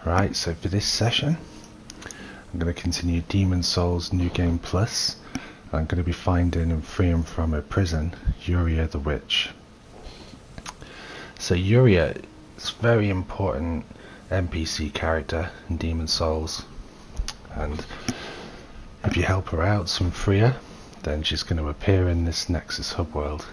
Right, so for this session I'm going to continue Demon Souls New Game Plus. I'm going to be finding and freeing from a prison Yuri the Witch. So Yuri is a very important NPC character in Demon Souls, and if you help her out and free her, then she's going to appear in this Nexus hub world.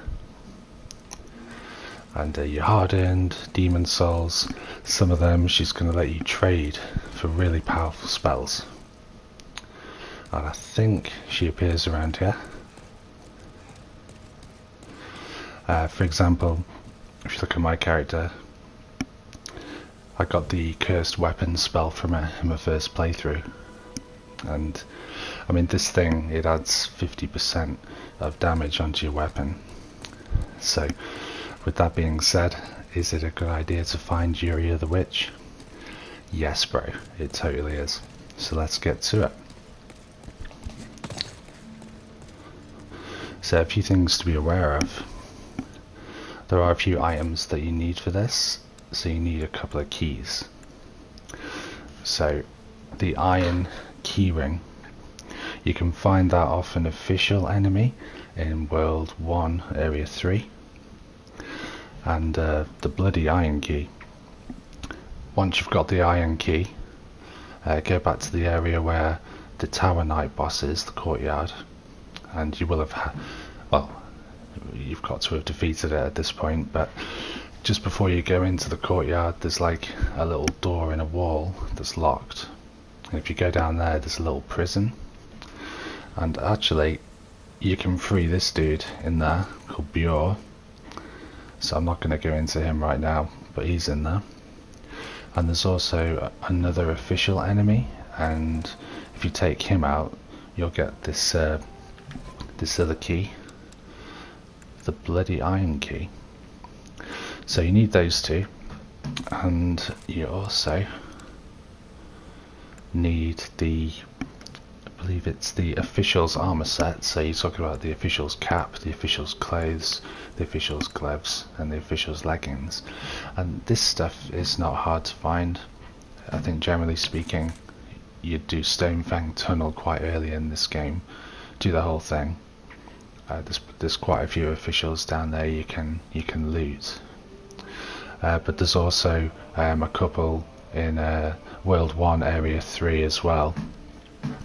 And your hardened Demon Souls, some of them she's going to let you trade for really powerful spells. And I think she appears around here. For example, if you look at my character, I got the Cursed Weapon spell from her in my first playthrough. And I mean, this thing, it adds 50% of damage onto your weapon. So with that being said, is it a good idea to find Yuri the Witch? Yes bro, it totally is. So let's get to it. So a few things to be aware of. There are a few items that you need for this, so you need a couple of keys. So the iron keyring, you can find that off an official enemy in World 1 Area 3. And the bloody iron key. Once you've got the iron key, go back to the area where the Tower Knight boss is, the courtyard, and you will have well, you've got to have defeated it at this point, but just before you go into the courtyard there's like a little door in a wall that's locked, and if you go down there there's a little prison, and actually you can free this dude in there called Bjorn. So I'm not going to go into him right now, but he's in there. And there's also another official enemy, and if you take him out, you'll get this this other key, the bloody iron key. So you need those two, and you also need the, I believe it's the official's armor set. So you're talking about the official's cap, the official's clothes, the official's gloves, and the official's leggings. And this stuff is not hard to find. I think generally speaking you do Stonefang Tunnel quite early in this game, do the whole thing. There's quite a few officials down there you can loot, but there's also a couple in World 1 Area 3 as well,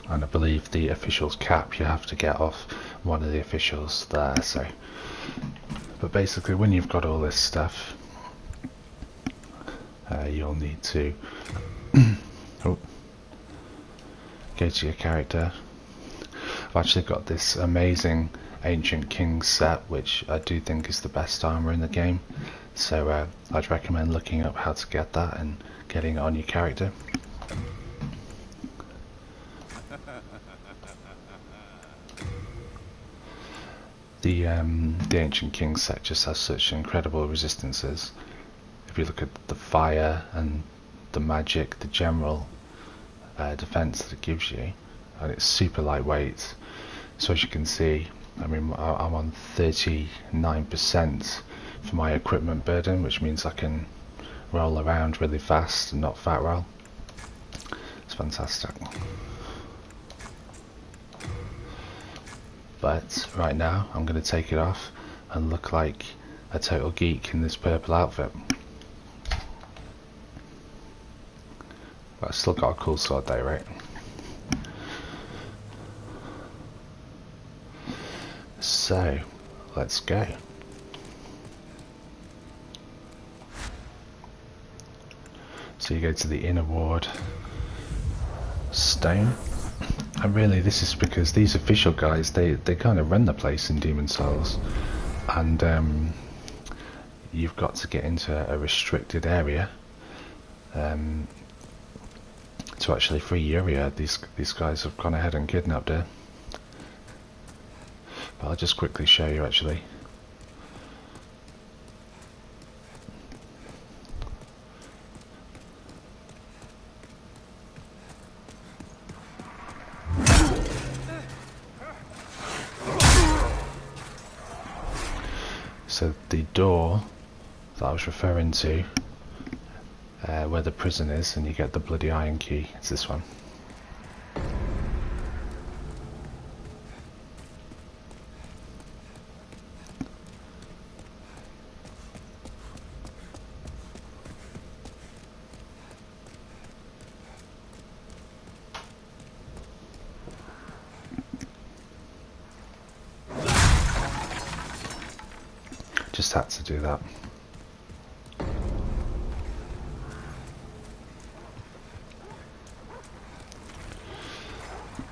and I believe the official's cap you have to get off one of the officials there. So but basically when you've got all this stuff, you'll need to go to your character. I've actually got this amazing Ancient King set, which I do think is the best armor in the game, so I'd recommend looking up how to get that and getting it on your character. The Ancient King set just has such incredible resistances. If you look at the fire and the magic, the general defense that it gives you, and it's super lightweight. So as you can see, I mean, I'm on 39% for my equipment burden, which means I can roll around really fast and not fat roll. It's fantastic. But right now I'm going to take it off and look like a total geek in this purple outfit. But I've still got a cool sword though, right? So let's go. So you go to the inner ward stone. And really this is because these official guys, they kind of run the place in Demon Souls, and you've got to get into a restricted area to actually free Yuri. These guys have gone ahead and kidnapped her, but I'll just quickly show you actually. So the door that I was referring to where the prison is, and you get the bloody iron key. It's this one. Just had to do that.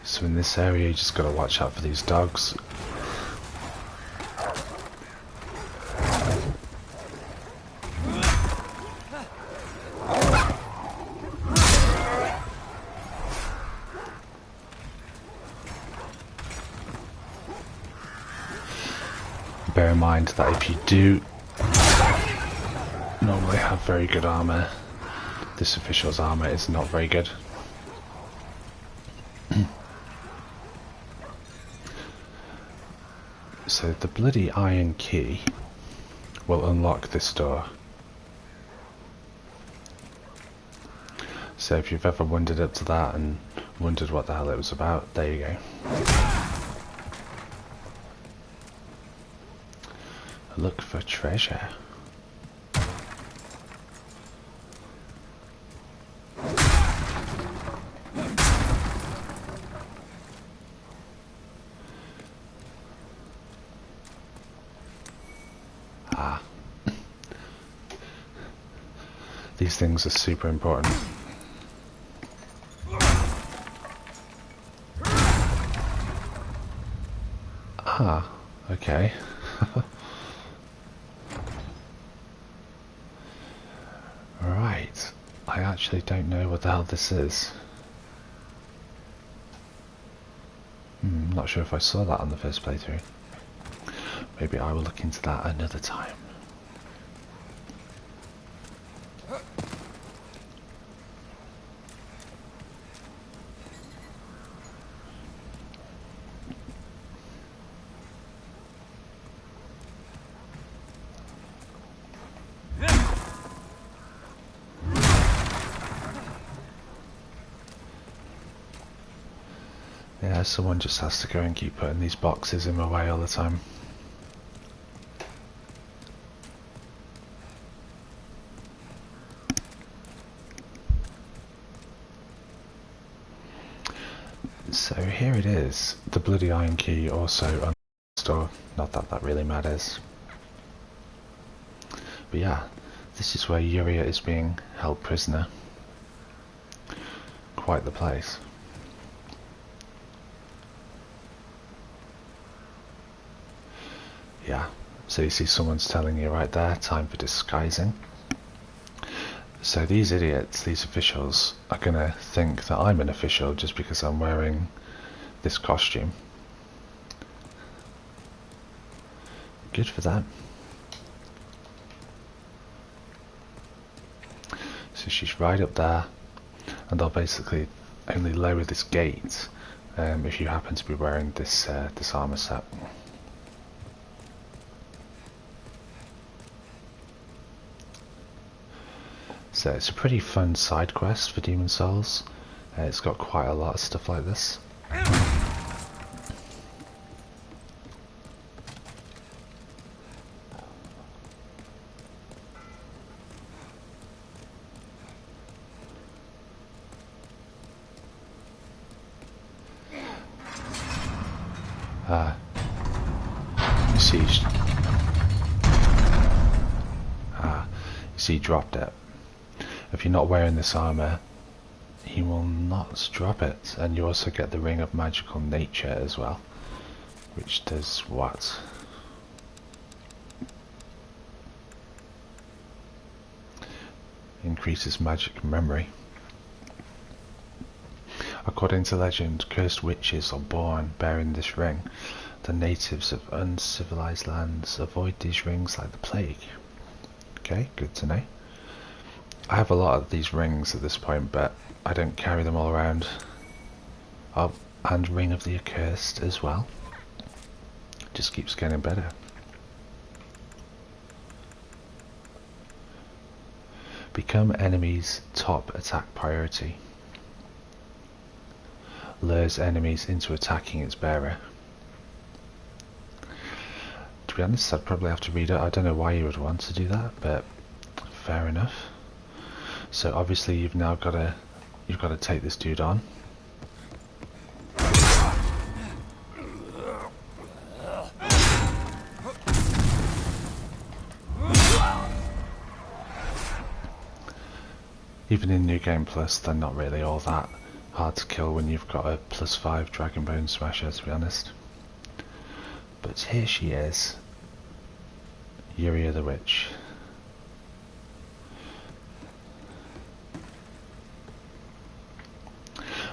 So in this area you just gotta watch out for these dogs. Bear in mind that if you do normally have very good armor, this official's armor is not very good. So the bloody iron key will unlock this door. So if you've ever wandered up to that and wondered what the hell it was about, there you go. Look for treasure. Ah. These things are super important. Ah, okay. Right, I actually don't know what the hell this is. Not sure if I saw that on the first playthrough. Maybe I will look into that another time. Yeah, someone just has to go and keep putting these boxes in my way all the time. So here it is, the bloody iron key also on the store. Not that that really matters. But yeah, this is where Yuria is being held prisoner. Quite the place. Yeah, so you see someone's telling you right there, time for disguising. So these idiots, these officials, are gonna think that I'm an official just because I'm wearing this costume. Good for them. So she's right up there, and they'll basically only lower this gate if you happen to be wearing this this armor set. So it's a pretty fun side quest for Demon Souls. It's got quite a lot of stuff like this. You see, he dropped it. If you're not wearing this armor, he will not drop it, and you also get the Ring of Magical Nature as well, which does what? Increases magic memory. According to legend, cursed witches are born bearing this ring. The natives of uncivilized lands avoid these rings like the plague. Okay, good to know. I have a lot of these rings at this point, but I don't carry them all around. Oh, and Ring of the Accursed as well. Just keeps getting Become enemies' top attack priority. Lures enemies into attacking its bearer. To be honest, I'd probably have to read it. I don't know why you would want to do that, but fair enough. So obviously you've got to take this dude on. Even in New Game Plus, they're not really all that hard to kill when you've got a +5 Dragon Bone Smasher, to be honest. But here she is, Yuri the Witch.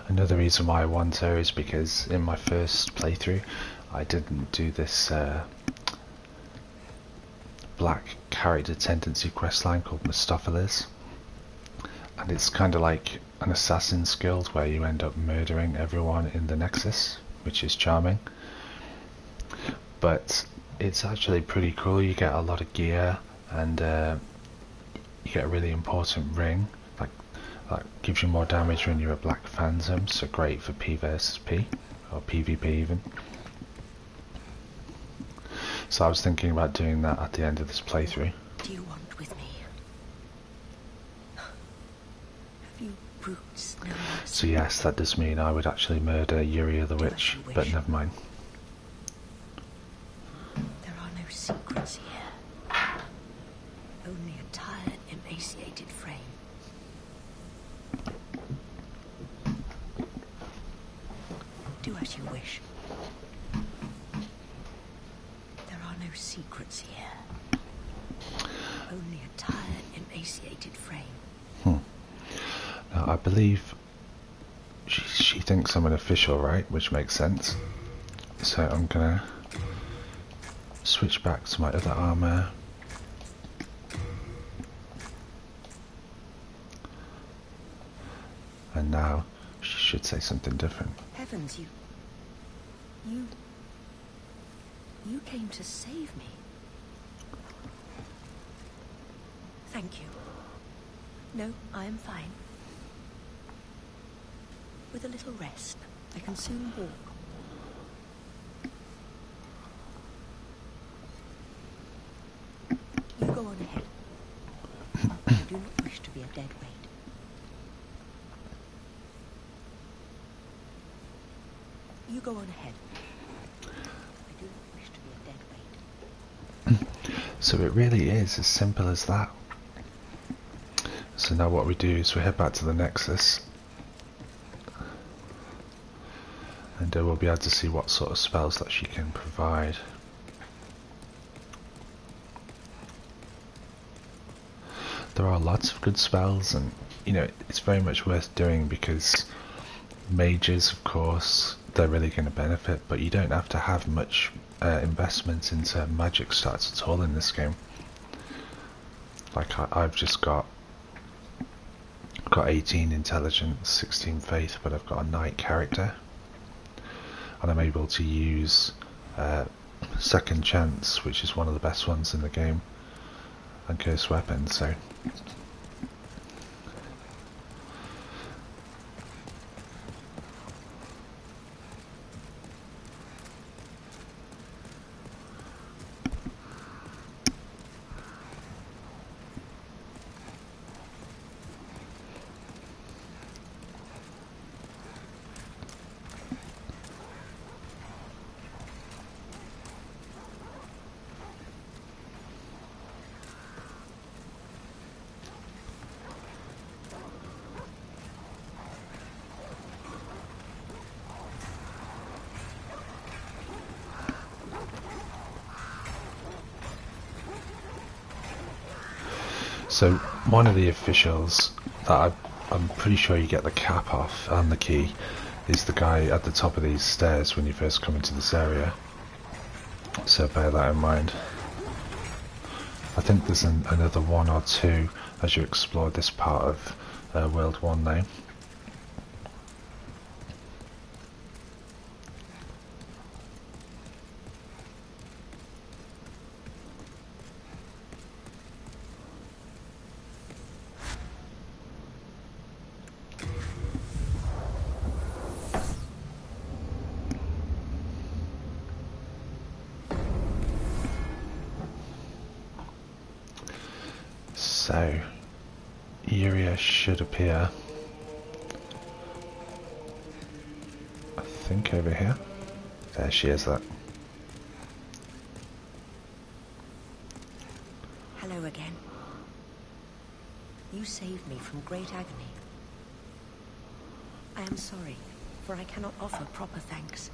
Another reason why I want her is because in my first playthrough I didn't do this black character tendency questline called Mustopheles. And it's kind of like an assassin's guild where you end up murdering everyone in the Nexus, which is charming. But it's actually pretty cool. You get a lot of gear, and you get a really important ring. That gives you more damage when you're a Black Phantom, so great for P versus P, or PvP even. So I was thinking about doing that at the end of this playthrough. What do you want with me? Have you brutes no mercy? So yes, that does mean I would actually murder Yuri the Witch, but never mind. There are no secrets here. Only a tired, emaciated frame. Do as you wish. There are no secrets here. Only a tired, emaciated frame. Now, I believe she thinks I'm an official, right? Which makes sense. So I'm gonna switch back to my other armor. And now she should say something different. Heavens, you came to save me. Thank you. No, I am fine. With a little rest, I can soon walk. You go on ahead. I do not wish to be a dead weight. You go on ahead. I do not wish to be a dead weight. So it really is as simple as that. So now what we do is we head back to the Nexus, and we'll be able to see what sort of spells that she can provide. There are lots of good spells, and you know, it's very much worth doing because mages, of course, they're really going to benefit, but you don't have to have much investment into magic stats at all in this game. Like I've just got 18 intelligence, 16 faith, but I've got a knight character, and I'm able to use second chance, which is one of the best ones in the game, and curse weapons. So So one of the officials that I'm pretty sure you get the cap off and the key is the guy at the top of these stairs when you first come into this area. So bear that in mind. I think there's another one or two as you explore this part of World 1 now. So, Yuria should appear, I think, over here. There she is, look. Hello again. You saved me from great agony. I am sorry, for I cannot offer proper thanks.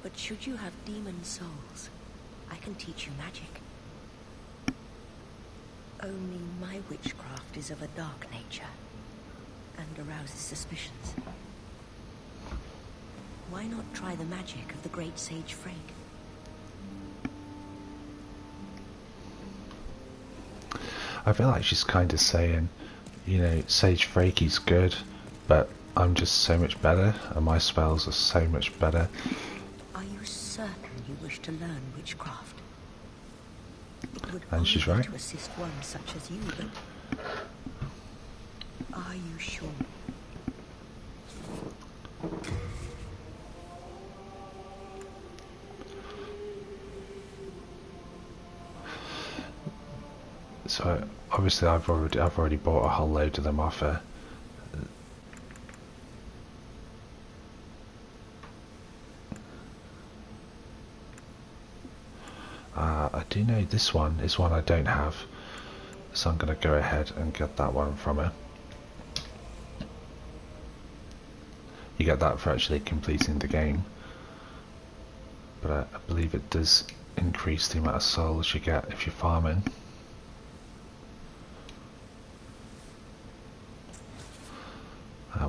But should you have demon souls, I can teach you magic. Only my witchcraft is of a dark nature, and arouses suspicions. Why not try the magic of the great sage Freyg? I feel like she's kind of saying, you know, Sage Frey's good, but I'm just so much better, and my spells are so much better. Are you certain you wish to learn witchcraft? It would And she's right. to assist one such as you, but are you sure? So obviously I've already bought a whole load of them off her. I do know this one is one I don't have, so I'm going to go ahead and get that one from her. You get that for actually completing the game, but I believe it does increase the amount of souls you get if you're farming.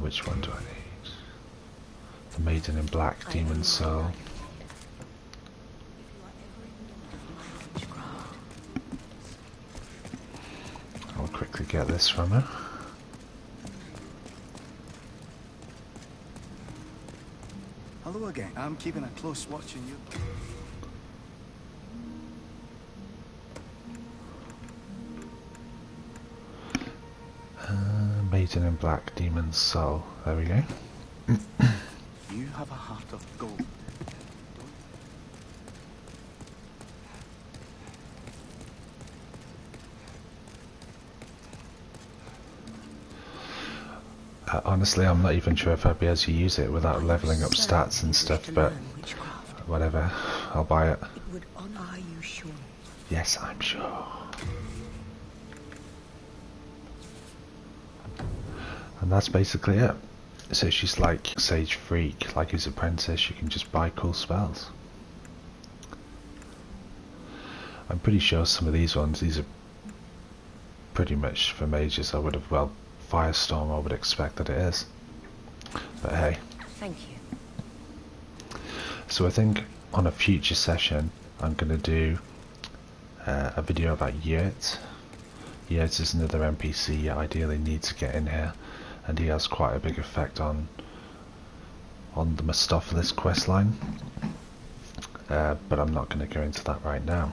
Which one do I need? The Maiden in Black, Demon Soul. I'll quickly get this from her. Hello again. I'm keeping a close watch on you. Maiden in Black, Demon Soul. There we go. You have a heart of gold. Honestly, I'm not even sure if I'd be able to use it without leveling up stats and stuff, but whatever, I'll buy it. Are you sure? Yes, I'm sure. And that's basically it. So she's like Sage Freak, like his apprentice. You can just buy cool spells. I'm pretty sure some of these ones, these are pretty much for mages. I would have, well, Firestorm I would expect that it is. But hey. Thank you. So I think on a future session I'm going to do a video about Yurt. Yurt is another NPC you ideally need to get in here, and he has quite a big effect on the Mistopheles questline, but I'm not going to go into that right now.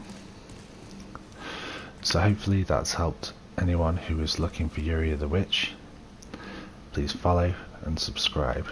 So hopefully that's helped anyone who is looking for Yuri the Witch. Please follow and subscribe.